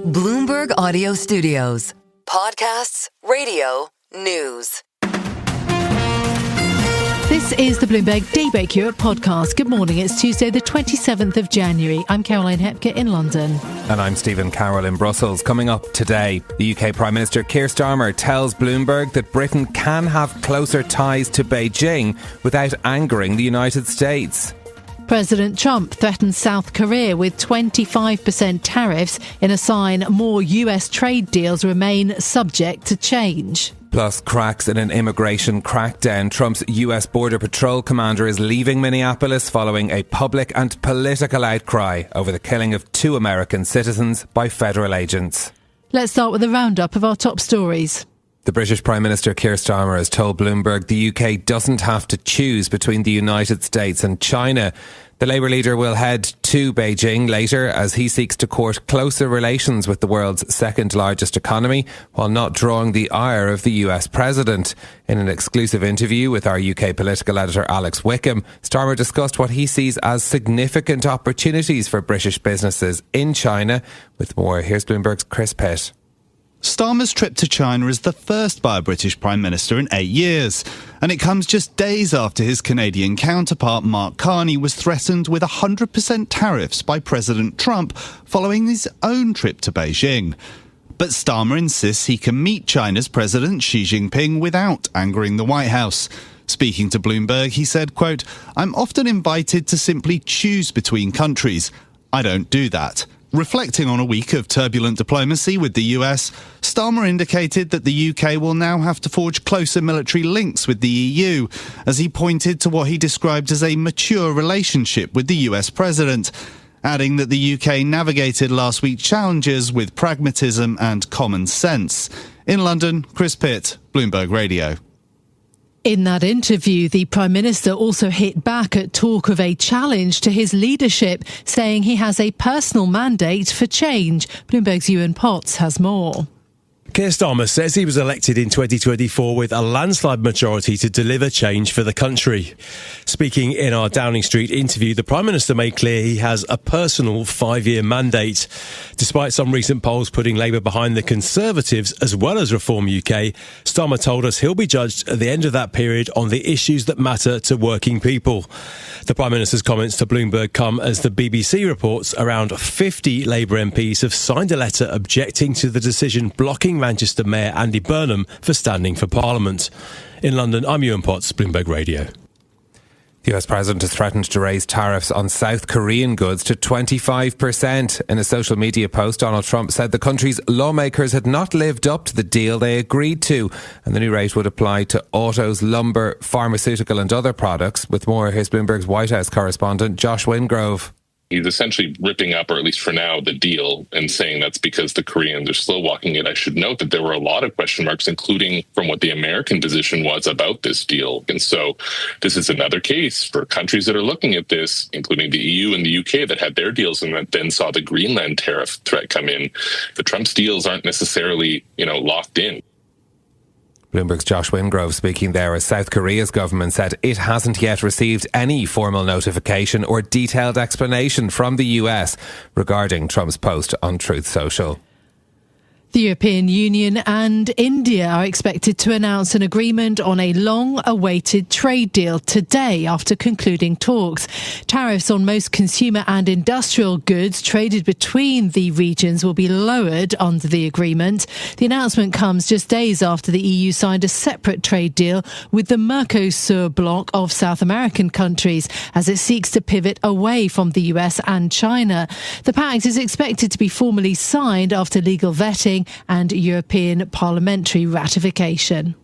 Bloomberg Audio Studios. Podcasts, radio, news. This is the Bloomberg Daybreak Europe podcast. Good morning. It's Tuesday, the 27th of January. I'm Caroline Hepker in London. And I'm Stephen Carroll in Brussels. Coming up today, the UK Prime Minister Keir Starmer tells Bloomberg that Britain can have closer ties to Beijing without angering the United States. President Trump threatens South Korea with 25% tariffs in a sign more US trade deals remain subject to change. Plus, cracks in an immigration crackdown. Trump's US Border Patrol commander is leaving Minneapolis following a public and political outcry over the killing of 2 American citizens by federal agents. Let's start with a roundup of our top stories. The British Prime Minister Keir Starmer has told Bloomberg the UK doesn't have to choose between the United States and China. The Labour leader will head to Beijing later as he seeks to court closer relations with the world's second largest economy while not drawing the ire of the US president. In an exclusive interview with our UK political editor Alex Wickham, Starmer discussed what he sees as significant opportunities for British businesses in China. With more, here's Bloomberg's Chris Pitt. Starmer's trip to China is the first by a British Prime Minister in 8 years, and it comes just days after his Canadian counterpart Mark Carney was threatened with 100% tariffs by President Trump following his own trip to Beijing. But Starmer insists he can meet China's President Xi Jinping without angering the White House. Speaking to Bloomberg, he said, quote, "I'm often invited to simply choose between countries. I don't do that." Reflecting on a week of turbulent diplomacy with the US, Starmer indicated that the UK will now have to forge closer military links with the EU, as he pointed to what he described as a mature relationship with the US president, adding that the UK navigated last week's challenges with pragmatism and common sense. In London, Chris Pitt, Bloomberg Radio. In that interview, the Prime Minister also hit back at talk of a challenge to his leadership, saying he has a personal mandate for change. Bloomberg's Ewan Potts has more. Keir Starmer says he was elected in 2024 with a landslide majority to deliver change for the country. Speaking in our Downing Street interview, the Prime Minister made clear he has a personal 5-year mandate. Despite some recent polls putting Labour behind the Conservatives as well as Reform UK, Starmer told us he'll be judged at the end of that period on the issues that matter to working people. The Prime Minister's comments to Bloomberg come as the BBC reports around 50 Labour MPs have signed a letter objecting to the decision blocking Manchester Mayor Andy Burnham for standing for Parliament. In London, I'm Ewan Potts, Bloomberg Radio. The US President has threatened to raise tariffs on South Korean goods to 25%. In a social media post, Donald Trump said the country's lawmakers had not lived up to the deal they agreed to, and the new rate would apply to autos, lumber, pharmaceutical and other products. With more, here's Bloomberg's White House correspondent Josh Wingrove. He's essentially ripping up, or at least for now, the deal and saying that's because the Koreans are slow walking it. I should note that there were a lot of question marks, including from what the American position was about this deal. And so this is another case for countries that are looking at this, including the EU and the UK that had their deals and that then saw the Greenland tariff threat come in. The Trump's deals aren't necessarily, locked in. Bloomberg's Josh Wingrove speaking there as South Korea's government said it hasn't yet received any formal notification or detailed explanation from the US regarding Trump's post on Truth Social. The European Union and India are expected to announce an agreement on a long-awaited trade deal today after concluding talks. Tariffs on most consumer and industrial goods traded between the regions will be lowered under the agreement. The announcement comes just days after the EU signed a separate trade deal with the Mercosur bloc of South American countries as it seeks to pivot away from the US and China. The pact is expected to be formally signed after legal vetting and European parliamentary ratification.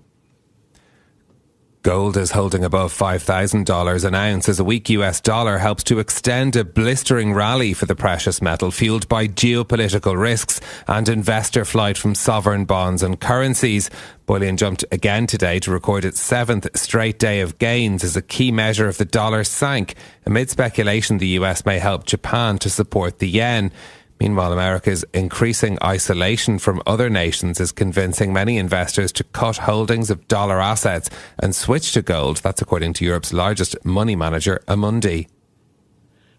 Gold is holding above $5,000 an ounce as a weak US dollar helps to extend a blistering rally for the precious metal fueled by geopolitical risks and investor flight from sovereign bonds and currencies. Bullion jumped again today to record its 7th straight day of gains as a key measure of the dollar sank amid speculation the US may help Japan to support the yen. Meanwhile, America's increasing isolation from other nations is convincing many investors to cut holdings of dollar assets and switch to gold. That's according to Europe's largest money manager, Amundi.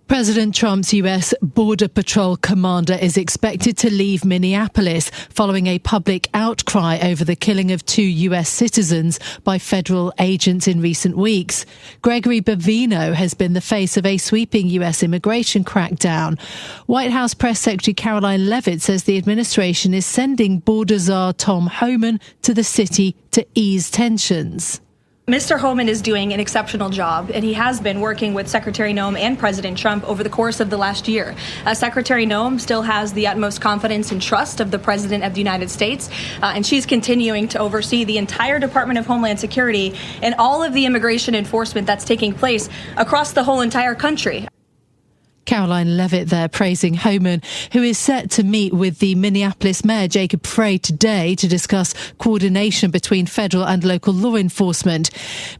President Trump's US Border Patrol commander is expected to leave Minneapolis following a public outcry over the killing of 2 US citizens by federal agents in recent weeks. Gregory Bavino has been the face of a sweeping US immigration crackdown. White House Press Secretary Caroline Leavitt says the administration is sending border czar Tom Homan to the city to ease tensions. Mr. Homan is doing an exceptional job, and he has been working with Secretary Noem and President Trump over the course of the last year. Secretary Noem still has the utmost confidence and trust of the President of the United States, and she's continuing to oversee the entire Department of Homeland Security and all of the immigration enforcement that's taking place across the whole entire country. Caroline Leavitt there praising Homan, who is set to meet with the Minneapolis Mayor Jacob Frey today to discuss coordination between federal and local law enforcement.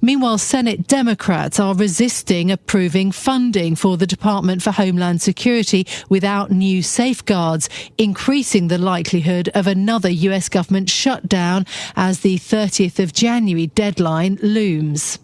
Meanwhile, Senate Democrats are resisting approving funding for the Department for Homeland Security without new safeguards, increasing the likelihood of another US government shutdown as the 30th of January deadline looms.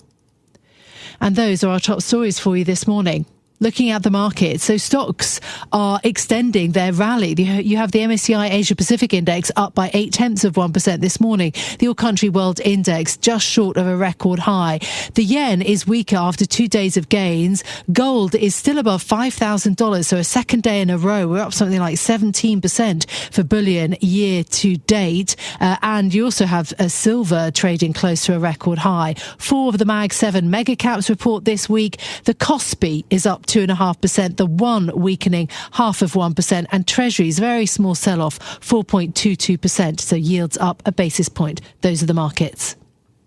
And those are our top stories for you this morning. Looking at the market, so stocks are extending their rally. You have the MSCI Asia Pacific Index up by 0.8% this morning. The All Country World Index just short of a record high. The yen is weaker after 2 days of gains. Gold is still above $5,000, so a second day in a row. We're up something like 17% for bullion year to date. And you also have silver trading close to a record high. 4 of the Mag 7 mega caps report this week. The Kospi is up 2.5%, the one weakening 0.5%, and Treasuries, very small sell-off, 4.22%, so yields up a basis point. Those are the markets.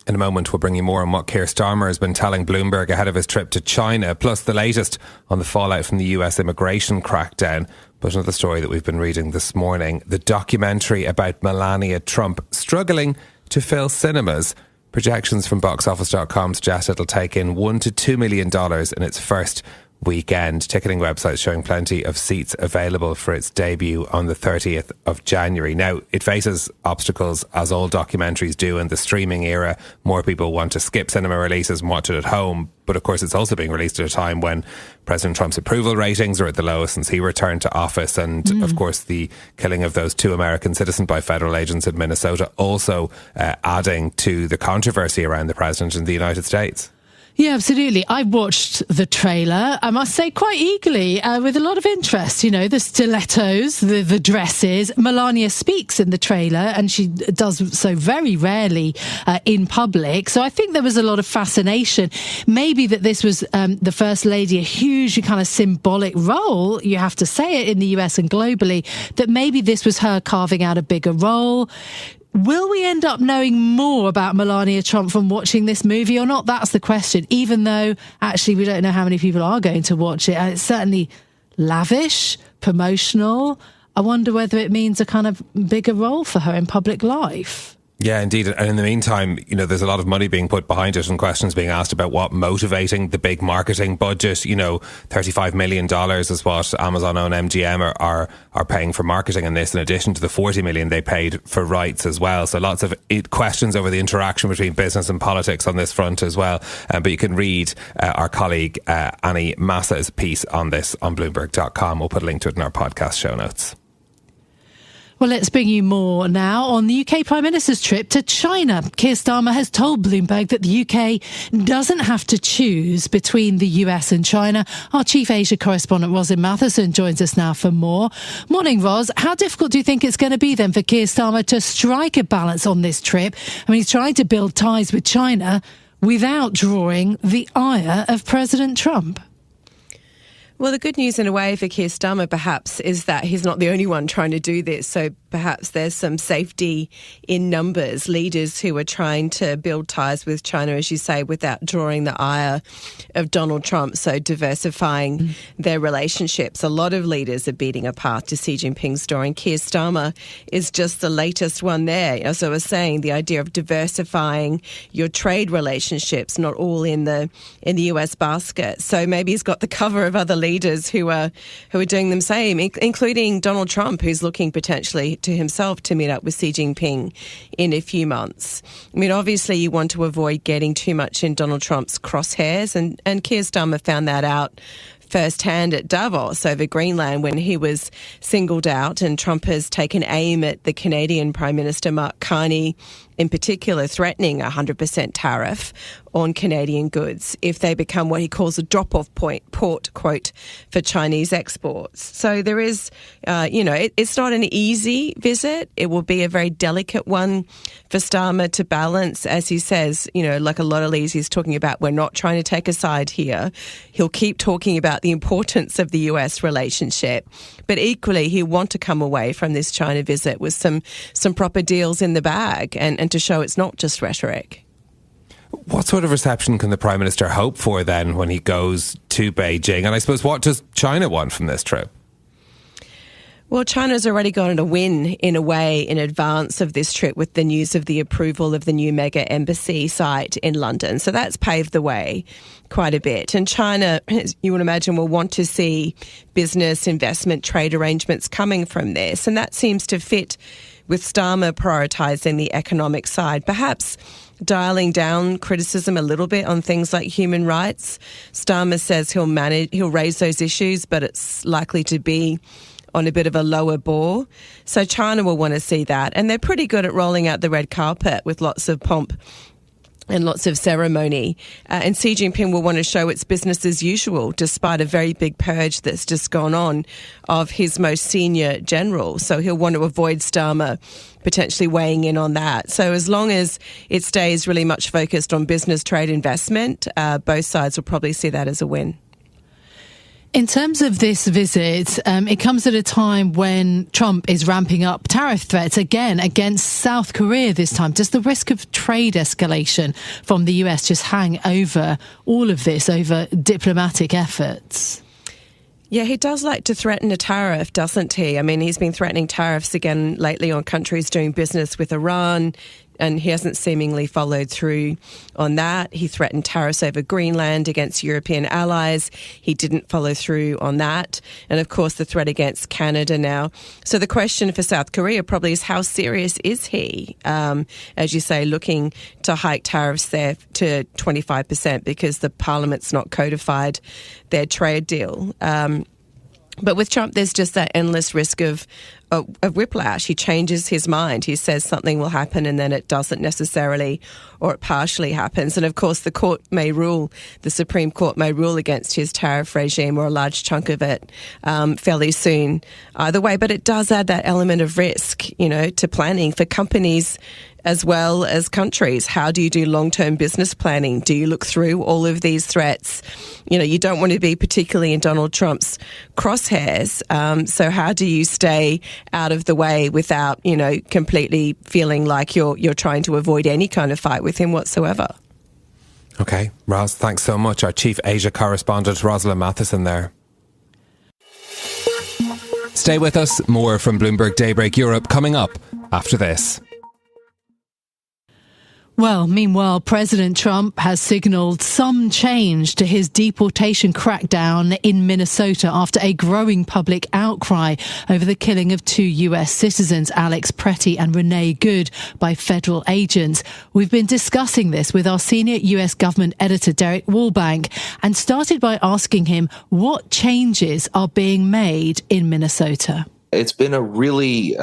In a moment, we'll bring you more on what Keir Starmer has been telling Bloomberg ahead of his trip to China, plus the latest on the fallout from the US immigration crackdown. But another story that we've been reading this morning, the documentary about Melania Trump struggling to fill cinemas. Projections from boxoffice.com suggest it'll take in $1 to $2 million in its first weekend. Ticketing websites showing plenty of seats available for its debut on the 30th of January. Now, it faces obstacles, as all documentaries do in the streaming era. More people want to skip cinema releases and watch it at home. But of course, it's also being released at a time when President Trump's approval ratings are at the lowest since he returned to office. And of course, the killing of those 2 American citizens by federal agents in Minnesota also adding to the controversy around the president in the United States. Yeah, absolutely. I watched the trailer, I must say, quite eagerly, with a lot of interest. You know, the stilettos, the dresses. Melania speaks in the trailer, and she does so very rarely in public. So I think there was a lot of fascination. Maybe that this was the First Lady, a huge kind of symbolic role, you have to say it, in the US and globally, that maybe this was her carving out a bigger role. Will we end up knowing more about Melania Trump from watching this movie or not? That's the question, even though actually we don't know how many people are going to watch it. It's certainly lavish, promotional. I wonder whether it means a kind of bigger role for her in public life. Yeah, indeed. And in the meantime, you know, there's a lot of money being put behind it and questions being asked about what motivating the big marketing budget. You know, $35 million is what Amazon own MGM are paying for marketing in this, in addition to the $40 million they paid for rights as well. So lots of questions over the interaction between business and politics on this front as well. But you can read our colleague Annie Massa's piece on this on Bloomberg.com. We'll put a link to it in our podcast show notes. Well, let's bring you more now on the UK Prime Minister's trip to China. Keir Starmer has told Bloomberg that the UK doesn't have to choose between the US and China. Our chief Asia correspondent, Rosin Matheson, joins us now for more. Morning, Ros. How difficult do you think it's going to be then for Keir Starmer to strike a balance on this trip? I mean, he's trying to build ties with China without drawing the ire of President Trump. Well, the good news in a way for Keir Starmer perhaps is that he's not the only one trying to do this. So perhaps there's some safety in numbers, leaders who are trying to build ties with China, as you say, without drawing the ire of Donald Trump. So diversifying their relationships. A lot of leaders are beating a path to Xi Jinping's door, and Keir Starmer is just the latest one there. As I was saying, the idea of diversifying your trade relationships, not all in the US basket. So maybe he's got the cover of other leaders who are doing the same, including Donald Trump, who's looking potentially to himself to meet up with Xi Jinping in a few months. I mean, obviously you want to avoid getting too much in Donald Trump's crosshairs, and Keir Starmer found that out firsthand at Davos over Greenland when he was singled out, and Trump has taken aim at the Canadian Prime Minister Mark Carney in particular, threatening a 100% tariff on Canadian goods if they become what he calls a drop-off port, quote, for Chinese exports. So there is, it's not an easy visit. It will be a very delicate one for Starmer to balance, as he says, like a lot of leaders, he's talking about, we're not trying to take a side here. He'll keep talking about the importance of the US relationship, but equally he'll want to come away from this China visit with some proper deals in the bag and to show it's not just rhetoric. What sort of reception can the Prime Minister hope for then when he goes to Beijing? And I suppose, what does China want from this trip? Well, China's already gotten a win, in a way, in advance of this trip with the news of the approval of the new mega embassy site in London. So that's paved the way quite a bit. And China, as you would imagine, will want to see business, investment, trade arrangements coming from this. And that seems to fit with Starmer prioritising the economic side, perhaps dialing down criticism a little bit on things like human rights. Starmer says he'll raise those issues, but it's likely to be on a bit of a lower bore. So China will want to see that. And they're pretty good at rolling out the red carpet with lots of pomp and lots of ceremony. And Xi Jinping will want to show it's business as usual, despite a very big purge that's just gone on of his most senior general. So he'll want to avoid Starmer potentially weighing in on that. So as long as it stays really much focused on business, trade, investment, both sides will probably see that as a win. In terms of this visit, it comes at a time when Trump is ramping up tariff threats again against South Korea this time. Does the risk of trade escalation from the US just hang over all of this, over diplomatic efforts? Yeah, he does like to threaten a tariff, doesn't he? I mean, he's been threatening tariffs again lately on countries doing business with Iran, and he hasn't seemingly followed through on that. He threatened tariffs over Greenland against European allies. He didn't follow through on that. And of course, the threat against Canada now. So the question for South Korea probably is, how serious is he? As you say, looking to hike tariffs there to 25% because the parliament's not codified their trade deal. But with Trump, there's just that endless risk of whiplash. He changes his mind. He says something will happen and then it doesn't necessarily, or it partially happens. And of course, the Supreme Court may rule against his tariff regime, or a large chunk of it, fairly soon either way. But it does add that element of risk, to planning for companies as well as countries. How do you do long-term business planning? Do you look through all of these threats? You don't want to be particularly in Donald Trump's crosshairs. So how do you stay out of the way without, completely feeling like you're trying to avoid any kind of fight with him whatsoever? Okay, Ros, thanks so much. Our chief Asia correspondent, Rosalind Matheson there. Stay with us. More from Bloomberg Daybreak Europe coming up after this. Well, meanwhile, President Trump has signalled some change to his deportation crackdown in Minnesota after a growing public outcry over the killing of two US citizens, Alex Pretty and Renee Good, by federal agents. We've been discussing this with our senior US government editor, Derek Wallbank, and started by asking him what changes are being made in Minnesota. It's been a really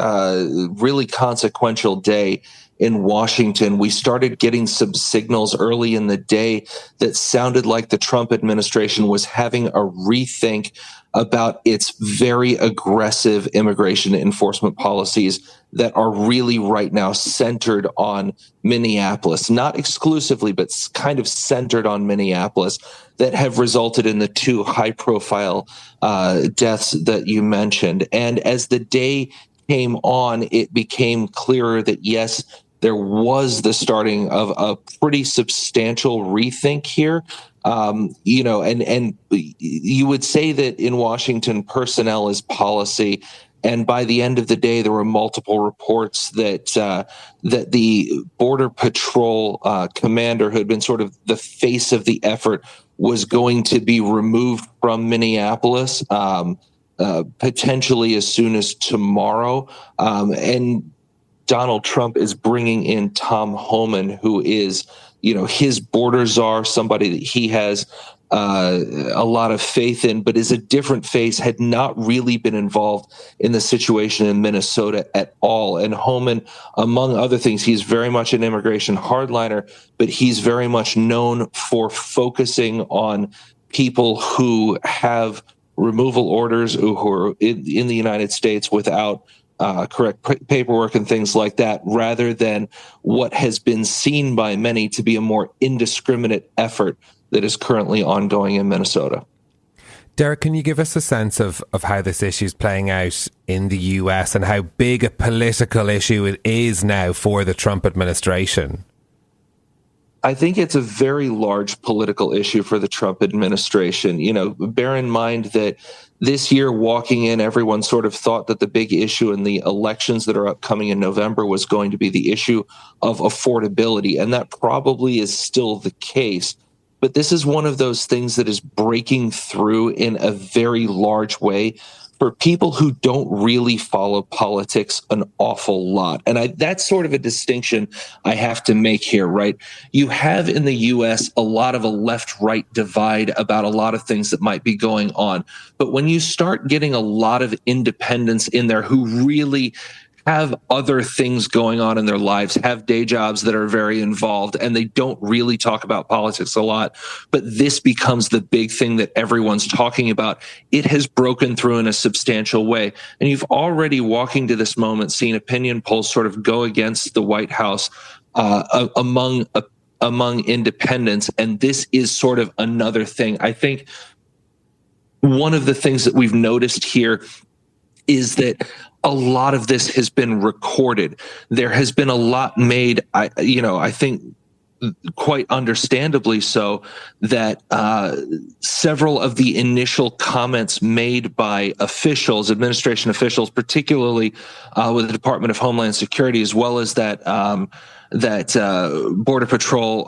consequential day in Washington. We started getting some signals early in the day that sounded like the Trump administration was having a rethink about its very aggressive immigration enforcement policies that are really right now centered on Minneapolis, not exclusively, but kind of centered on Minneapolis, that have resulted in the two high-profile deaths that you mentioned. And as the day came on, it became clearer that, yes, there was the starting of a pretty substantial rethink here. And you would say that in Washington, personnel is policy. And by the end of the day, there were multiple reports that the Border Patrol commander, who had been sort of the face of the effort, was going to be removed from Minneapolis, potentially as soon as tomorrow. And Donald Trump is bringing in Tom Homan, who is, his border czar, somebody that he has a lot of faith in, but is a different face, had not really been involved in the situation in Minnesota at all. And Homan, among other things, he's very much an immigration hardliner, but he's very much known for focusing on people who have removal orders, who are in the United States without correct paperwork and things like that, rather than what has been seen by many to be a more indiscriminate effort that is currently ongoing in Minnesota. Derek, can you give us a sense of how this issue is playing out in the US and how big a political issue it is now for the Trump administration? I think it's a very large political issue for the Trump administration. You know, bear in mind that this year, walking in, everyone sort of thought that the big issue in the elections that are upcoming in November was going to be the issue of affordability. And that probably is still the case. But this is one of those things that is breaking through in a very large way for people who don't really follow politics an awful lot. And that's sort of a distinction I have to make here, right? You have in the US a lot of a left-right divide about a lot of things that might be going on. But when you start getting a lot of independents in there who really have other things going on in their lives, have day jobs that are very involved, and they don't really talk about politics a lot, but this becomes the big thing that everyone's talking about. It has broken through in a substantial way. And you've already, walking to this moment, seen opinion polls sort of go against the White House among independents. And this is sort of another thing. I think one of the things that we've noticed here is that a lot of this has been recorded. There has been a lot made, I think quite understandably so, that several of the initial comments made by officials, administration officials, particularly with the Department of Homeland Security, as well as that Border Patrol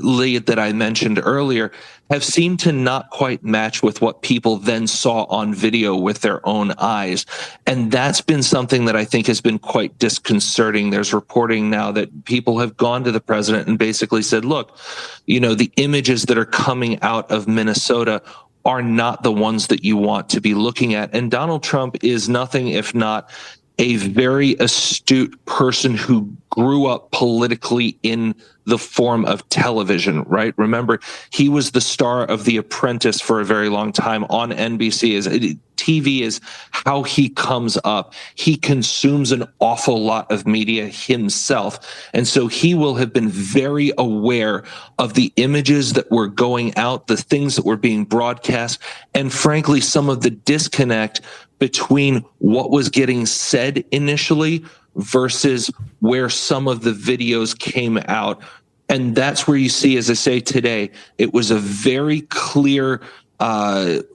lead that I mentioned earlier, have seemed to not quite match with what people then saw on video with their own eyes. And that's been something that I think has been quite disconcerting. There's reporting now that people have gone to the president and basically said, look, the images that are coming out of Minnesota are not the ones that you want to be looking at. And Donald Trump is nothing if not a very astute person who grew up politically in the form of television, right? Remember, he was the star of The Apprentice for a very long time on NBC. TV is how he comes up. He consumes an awful lot of media himself. And so he will have been very aware of the images that were going out, the things that were being broadcast, and frankly, some of the disconnect between what was getting said initially versus where some of the videos came out. And that's where you see, as I say today, it was a very clear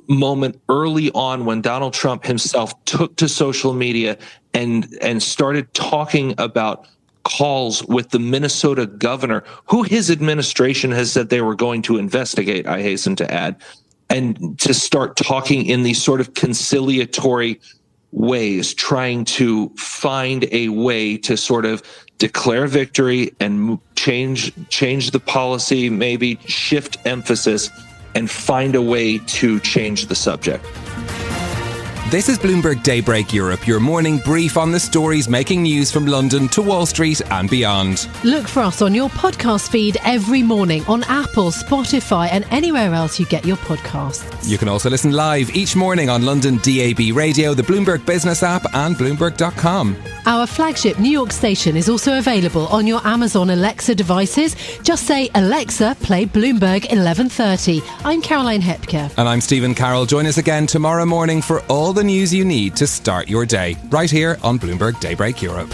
moment early on when Donald Trump himself took to social media and started talking about calls with the Minnesota governor, who his administration has said they were going to investigate, I hasten to add, and to start talking in these sort of conciliatory ways, trying to find a way to sort of declare victory and change the policy, maybe shift emphasis and find a way to change the subject. This is Bloomberg Daybreak Europe, your morning brief on the stories making news from London to Wall Street and beyond. Look for us on your podcast feed every morning on Apple, Spotify and anywhere else you get your podcasts. You can also listen live each morning on London DAB Radio, the Bloomberg Business app and Bloomberg.com. Our flagship New York station is also available on your Amazon Alexa devices. Just say, Alexa, play Bloomberg 1130. I'm Caroline Hepker. And I'm Stephen Carroll. Join us again tomorrow morning for all the news you need to start your day, right here on Bloomberg Daybreak Europe.